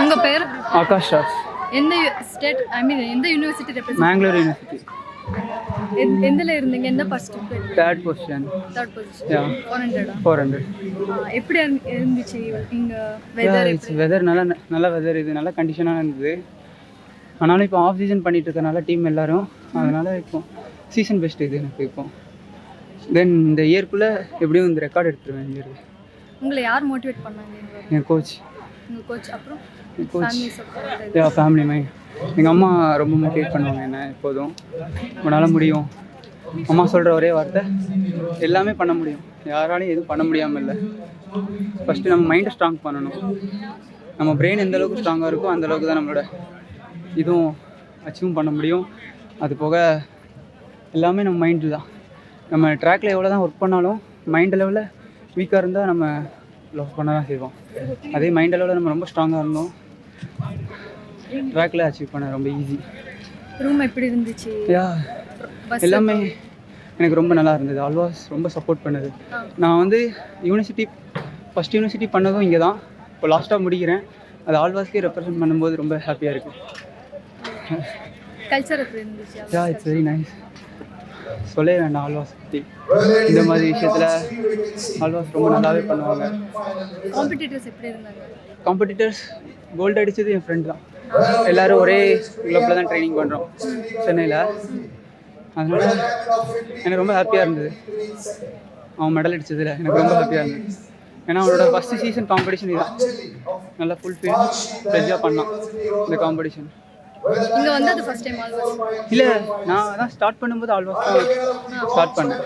உங்கள் பேர்? ஆகாஷ் ராஜ். எந்த ஸ்டேட் எந்த யூனிவர்சிட்டி ரெப்ரசென்ட்? மேங்களூர் யூனிவர்சிட்டி. எந்தில் இருந்தீங்க? எந்த first? Third position. Third position. Yeah 400. எப்படி இருந்துச்சு இங்கே வெதர் நல்ல வெதர், இது நல்ல கண்டிஷனாக இருந்தது. ஆனாலும் இப்போ ஆஃப் சீசன் பண்ணிட்டு இருக்கனால டீம் எல்லோரும், அதனால் இப்போ சீசன் பெஸ்ட் இது எனக்கு. இப்போ தென் இந்த இயர்க்குள்ளே எப்படியும் இந்த ரெக்கார்ட் எடுத்துருவேன் இந்த இயர். உங்களை யார் மோட்டிவேட் பண்ணாங்க? என் கோச். உங்கள் கோச். அப்புறம் கோச் ஃபேமிலி மைண்ட். எங்கள் அம்மா ரொம்ப மோட்டிவேட் பண்ணுவாங்க என்ன எப்போதும். உன்னால் முடியும், அம்மா சொல்கிற ஒரே வார்த்தை, எல்லாமே பண்ண முடியும், யாராலையும் எதுவும் பண்ண முடியாமல் இல்லை. ஃபஸ்ட்டு நம்ம மைண்டை ஸ்ட்ராங் பண்ணணும். நம்ம பிரெயின் எந்த அளவுக்கு ஸ்ட்ராங்காக இருக்கோ அந்த அளவுக்கு தான் நம்மளோட இதுவும் அச்சீவ் பண்ண முடியும். அது போக எல்லாமே நம்ம மைண்டு தான். நம்ம ட்ராக்கில் எவ்வளோ தான் ஒர்க் பண்ணாலும் மைண்ட் லெவலில் வீக்காக இருந்தால் நம்ம லவ் பண்ண தான் செய்வோம். அதே மைண்ட் லெவலில் நம்ம ரொம்ப ஸ்ட்ராங்காக இருந்தோம், ட்ராக்கில் அச்சீவ் பண்ண ரொம்ப ஈஸி. ரூம் எப்படி இருந்துச்சு? எல்லாமே எனக்கு ரொம்ப நல்லா இருந்தது. ஆல்வாஸ் ரொம்ப சப்போர்ட் பண்ணுது. நான் வந்து ஃபஸ்ட் யூனிவர்சிட்டி பண்ணதும் இங்கே தான், இப்போ லாஸ்ட்டாக முடிக்கிறேன். அது ஆல்வாஸ்க்கே ரெப்ரசன்ட் பண்ணும்போது ரொம்ப ஹாப்பியாக இருக்குது. கல்ச்சர் எப்படி இருந்துச்சு? It's very nice. சொல்ல வேண்டாம் ஆல்வாஸ் பற்றி. இந்த மாதிரி விஷயத்தில் ஆல்வாஸ் ரொம்ப நல்லாவே பண்ணுவாங்க. காம்படிட்டர்ஸ் எப்படி இருந்தாங்க? காம்படிட்டர்ஸ் கோல்டு அடித்தது என் ஃப்ரெண்ட் தான். எல்லோரும் ஒரே கிளப்பில் தான் ட்ரைனிங் பண்ணுறோம் சென்னையில். அதனால் எனக்கு ரொம்ப ஹாப்பியாக இருந்தது. அவன் மெடல் அடித்ததில் எனக்கு ரொம்ப ஹாப்பியாக இருந்தது. ஏன்னா அவனோட ஃபஸ்ட்டு சீசன் காம்படிஷன் இதுதான். நல்லா ஃபுல்ஃபில் ஃப்ரெஷ்ஷாக பண்ணான் இந்த காம்படிஷன். இங்கே வந்து அது ஃபஸ்ட் டைம் ஆல்வாஸ்? இல்லை, நான் அதான் ஸ்டார்ட் பண்ணும்போது ஆல்வாஸ் தான் ஸ்டார்ட் பண்ணேன்.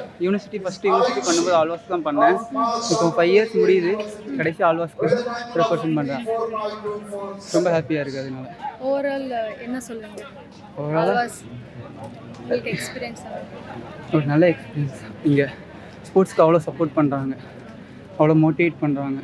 ஃபஸ்ட்டு யூனிவர்சிட்டி பண்ணும்போது ஆல்வாஸ் தான் பண்ணேன். இப்போ 5 இயர்ஸ் முடியுது, கடைசி ஆல்வாஸ்க்கு ரெப்ரசன்ட் பண்ணுறேன். ரொம்ப ஹாப்பியாக இருக்குது. அதனால ஓவரால் என்ன சொல்லுங்கள்? ஓவரால் எக்ஸ்பீரியன்ஸ் ஒரு நல்ல எக்ஸ்பீரியன்ஸ். இங்கே ஸ்போர்ட்ஸ்க்கு அவ்வளோ சப்போர்ட் பண்ணுறாங்க, அவ்வளோ மோட்டிவேட் பண்ணுறாங்க.